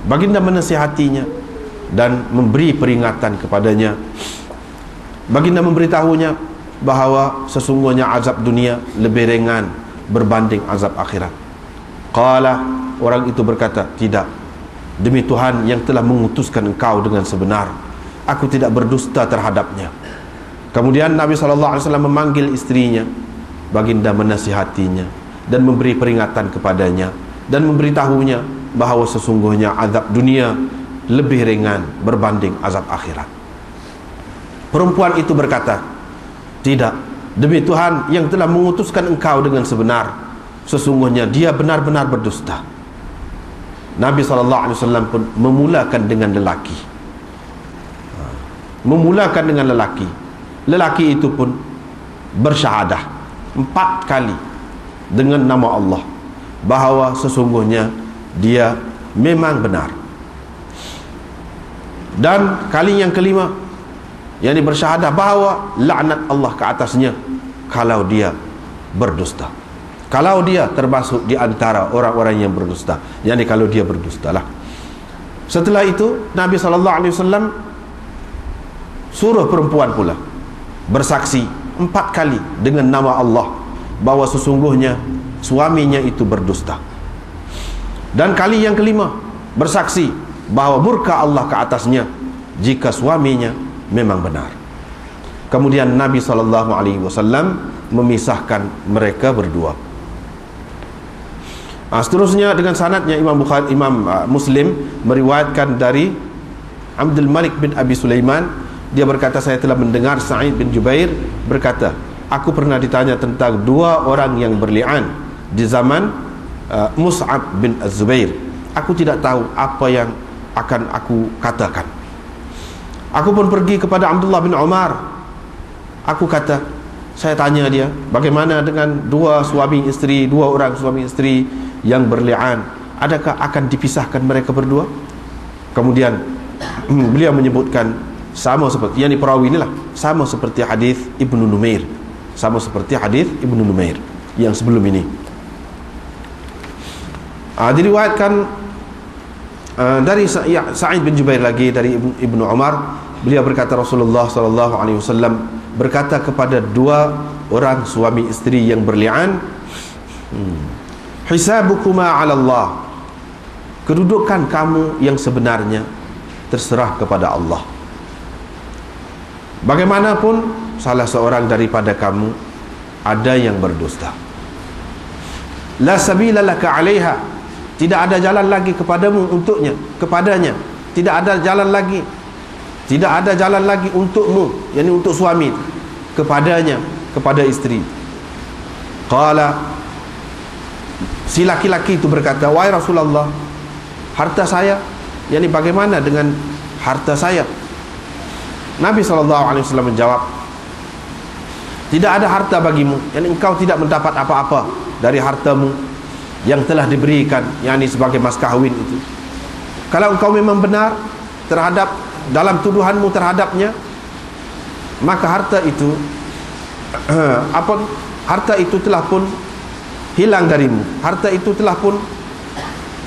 Baginda menasihatinya dan memberi peringatan kepadanya. Baginda memberitahunya bahawa sesungguhnya azab dunia lebih ringan berbanding azab akhirat. Qala, orang itu berkata, tidak, demi Tuhan yang telah mengutuskan engkau dengan sebenar, aku tidak berdusta terhadapnya. Kemudian Nabi SAW memanggil istrinya. Baginda menasihatinya dan memberi peringatan kepadanya dan memberitahunya bahawa sesungguhnya azab dunia lebih ringan berbanding azab akhirat. Perempuan itu berkata, tidak, demi Tuhan yang telah mengutuskan engkau dengan sebenar, sesungguhnya dia benar-benar berdusta. Nabi SAW pun memulakan dengan lelaki. Memulakan dengan lelaki. Lelaki itu pun bersyahadah 4 kali dengan nama Allah bahawa sesungguhnya dia memang benar. Dan kali yang kelima, yang bersyahadah bahawa laknat Allah ke atasnya kalau dia berdusta, kalau dia termasuk di antara orang-orang yang berdusta, yakni kalau dia berdusta lah. Setelah itu Nabi SAW suruh perempuan pula bersaksi 4 kali dengan nama Allah bahawa sesungguhnya suaminya itu berdusta. Dan kali yang kelima bersaksi bahawa murka Allah ke atasnya jika suaminya memang benar. Kemudian Nabi SAW memisahkan mereka berdua. Seterusnya dengan sanadnya Imam Muslim meriwayatkan dari Abdul Malik bin Abi Sulaiman, dia berkata, saya telah mendengar Sa'id bin Jubair berkata, aku pernah ditanya tentang 2 orang yang berli'an di zaman Mus'ab bin Az-Zubair. Aku tidak tahu apa yang akan aku katakan. Aku pun pergi kepada Abdullah bin Umar. Aku kata, saya tanya dia, bagaimana dengan 2 orang suami istri yang berli'an, adakah akan dipisahkan mereka berdua? Kemudian beliau menyebutkan sama seperti, yang perawi inilah sama seperti hadis Ibnu Numair, sama seperti hadis Ibnu Numair yang sebelum ini. Diriwayatkan dari Sa'id bin Jubair lagi dari Ibnu Umar, beliau berkata Rasulullah SAW berkata kepada 2 orang suami istri yang berli'an, hisabukuma 'ala Allah, kedudukan kamu yang sebenarnya terserah kepada Allah. Bagaimanapun salah seorang daripada kamu ada yang berdusta, la sabila laka 'alaiha, tidak ada jalan lagi kepadamu kepadanya, tidak ada jalan lagi untukmu, yakni untuk suami kepadanya, kepada istri. Qala, si laki-laki itu berkata, wahai Rasulullah, harta saya, yakni bagaimana dengan harta saya? Nabi SAW menjawab, tidak ada harta bagimu, yakni engkau tidak mendapat apa-apa dari hartamu yang telah diberikan, yakni sebagai mas kahwin itu. Kalau engkau memang benar terhadap dalam tuduhanmu terhadapnya, maka harta itu telah pun hilang darimu, harta itu telah pun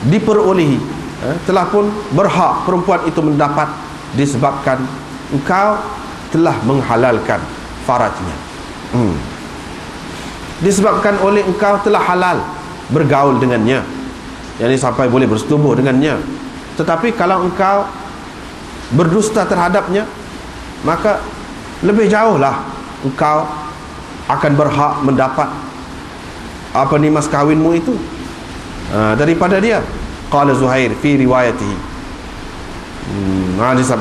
diperolehi, telah pun berhak perempuan itu mendapat disebabkan engkau telah menghalalkan farajnya, disebabkan oleh engkau telah halal bergaul dengannya, yakni sampai boleh bersetubuh dengannya. Tetapi kalau engkau berdusta terhadapnya, maka lebih jauhlah engkau akan berhak mendapat mas kawinmu itu daripada dia. Qala Zuhair fi riwayatihi,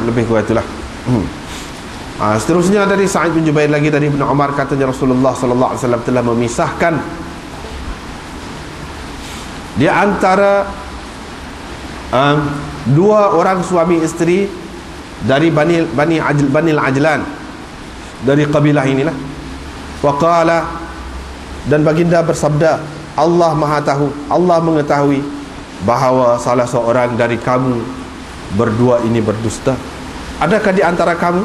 lebih kuat itulah. Seterusnya dari Sa'id bin Jubair lagi dari Ibnu Umar, katanya Rasulullah SAW telah memisahkan di antara 2 orang suami istri dari Bani Ajlan, dari kabilah inilah. Waqala, dan baginda bersabda, Allah Maha tahu, Allah mengetahui bahawa salah seorang dari kamu berdua ini berdusta. Adakah di antara kamu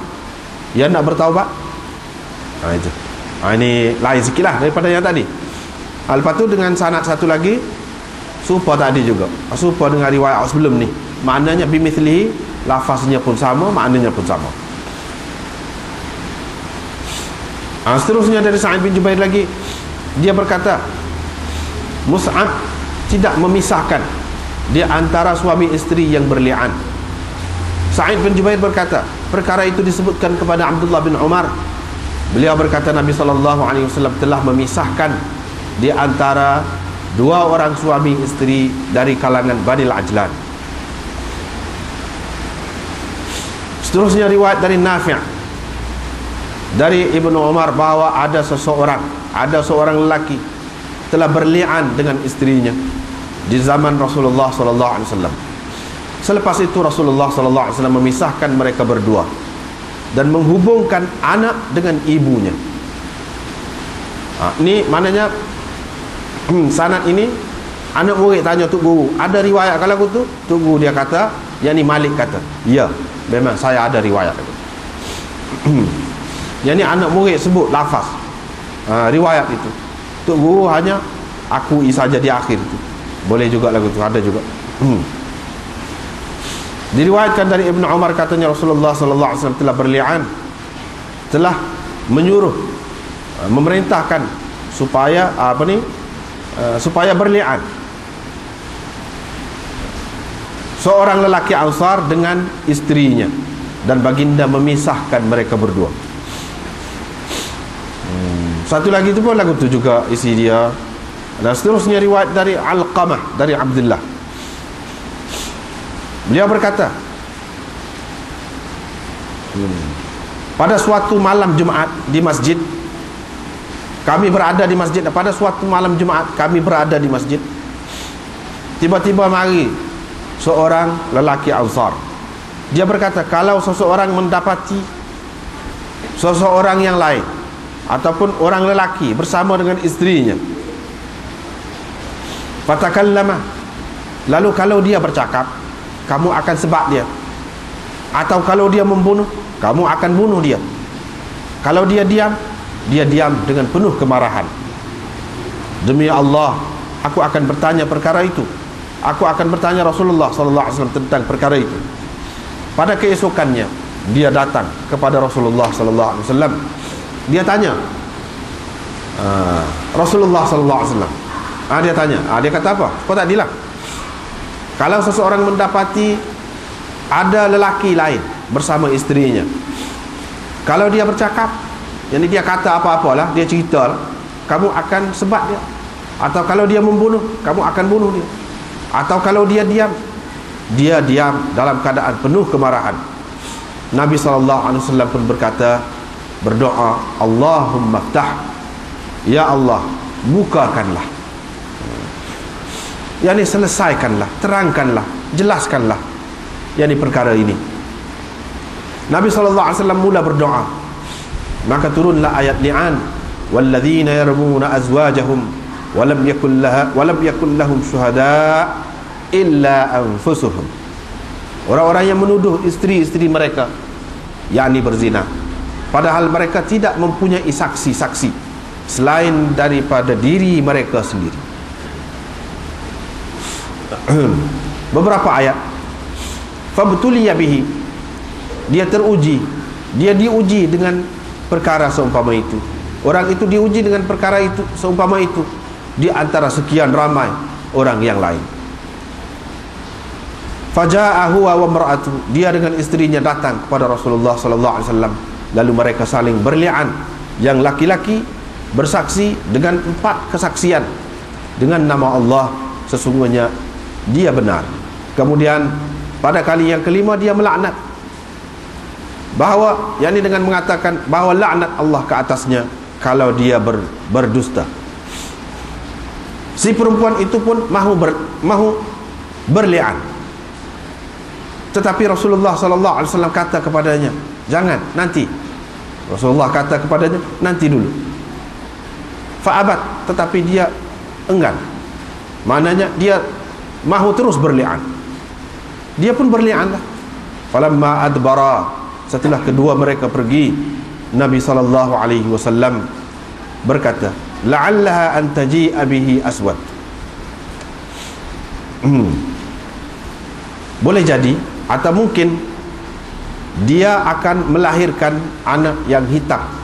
yang nak bertaubat? Itu. Ini lain sikitlah daripada yang tadi. Lepas tu dengan sanad satu lagi serupa tadi juga, serupa dengan riwayat sebelum ni. maknanya bimithlihi, lafaznya pun sama, maknanya pun sama. Seterusnya dari Sa'id bin Jubair lagi, dia berkata Mus'ab tidak memisahkan di antara suami isteri yang berli'an. Sa'id bin Jubair berkata, perkara itu disebutkan kepada Abdullah bin Umar. Beliau berkata Nabi SAW telah memisahkan di antara dua orang suami isteri dari kalangan Bani Ajlan. Seterusnya riwayat dari Nafi' dari Ibnu Umar bahwa ada seorang lelaki telah berli'an dengan istrinya di zaman Rasulullah SAW. Selepas itu Rasulullah SAW memisahkan mereka berdua dan menghubungkan anak dengan ibunya. Ini maknanya sanad ini, anak murid tanya Tuk Guru, ada riwayat kalau aku tu? Tuk Guru dia kata, yang ni Malik kata, ya, memang saya ada riwayat. Yang ni anak murid sebut lafaz riwayat itu. Tuk Guru hanya akui saja di akhir itu. Boleh juga lagu tu, ada juga. Diriwayatkan dari Ibnu Umar katanya Rasulullah SAW telah berli'an, telah menyuruh, memerintahkan supaya supaya berli'an seorang lelaki Ansar dengan istrinya, dan baginda memisahkan mereka berdua. Satu lagi itu pun lagu tu juga isi dia. Dan seterusnya riwayat dari Alqamah dari Abdullah. Beliau berkata, pada suatu malam Jumaat di masjid, kami berada di masjid. Pada suatu malam Jumaat kami berada di masjid. Tiba-tiba mari seorang lelaki Ansar. Dia berkata, kalau seseorang mendapati seseorang yang lain ataupun orang lelaki bersama dengan istrinya, fatakallama, lalu kalau dia bercakap, kamu akan sebab dia. Atau kalau dia membunuh, kamu akan bunuh dia. Kalau dia diam, dia diam dengan penuh kemarahan. Demi Allah, aku akan bertanya perkara itu. Aku akan bertanya Rasulullah SAW tentang perkara itu. Pada keesokannya, dia datang kepada Rasulullah SAW. Dia tanya Rasulullah SAW. Dia tanya, dia kata apa? Kau tak bilang? Kalau seseorang mendapati ada lelaki lain bersama istrinya, kalau dia bercakap, yang dia kata apa-apalah, dia cerita, kamu akan sebat dia. Atau kalau dia membunuh, kamu akan bunuh dia. Atau kalau dia diam, dia diam dalam keadaan penuh kemarahan. Nabi SAW pun berkata, berdoa, Allahumma ftah, ya Allah, bukakanlah, yakni selesaikanlah, terangkanlah, jelaskanlah yakni perkara ini. Nabi SAW mula berdoa, maka turunlah ayat li'an, walladzina yarmuna azwajahum walam yakul lahum syuhada illa anfusuhum. Orang-orang yang menuduh isteri-isteri mereka yakni berzina, padahal mereka tidak mempunyai saksi-saksi selain daripada diri mereka sendiri. Beberapa ayat, fabtuliya bihi, dia teruji, dia diuji dengan perkara seumpama itu. Orang itu diuji dengan perkara itu seumpama itu di antara sekian ramai orang yang lain. Faja'ahu wa mar'atu, dia dengan istrinya datang kepada Rasulullah SAW. Lalu mereka saling berli'an. Yang laki-laki bersaksi dengan 4 kesaksian dengan nama Allah, sesungguhnya dia benar. Kemudian pada kali yang kelima dia melaknat, bahawa yakni dengan mengatakan bahawa laknat Allah ke atasnya kalau dia berdusta. Si perempuan itu pun mahu berli'an, tetapi Rasulullah SAW kata kepadanya, jangan, nanti. Rasulullah kata kepadanya, nanti dulu. Fa'abat, tetapi dia enggan. Maknanya dia mahu terus berli'an. Dia pun berli'an lah. Falamma adbara, setelah kedua mereka pergi, Nabi SAW berkata, la'allaha an taji'a bihi aswad. Boleh jadi, atau mungkin dia akan melahirkan anak yang hitam.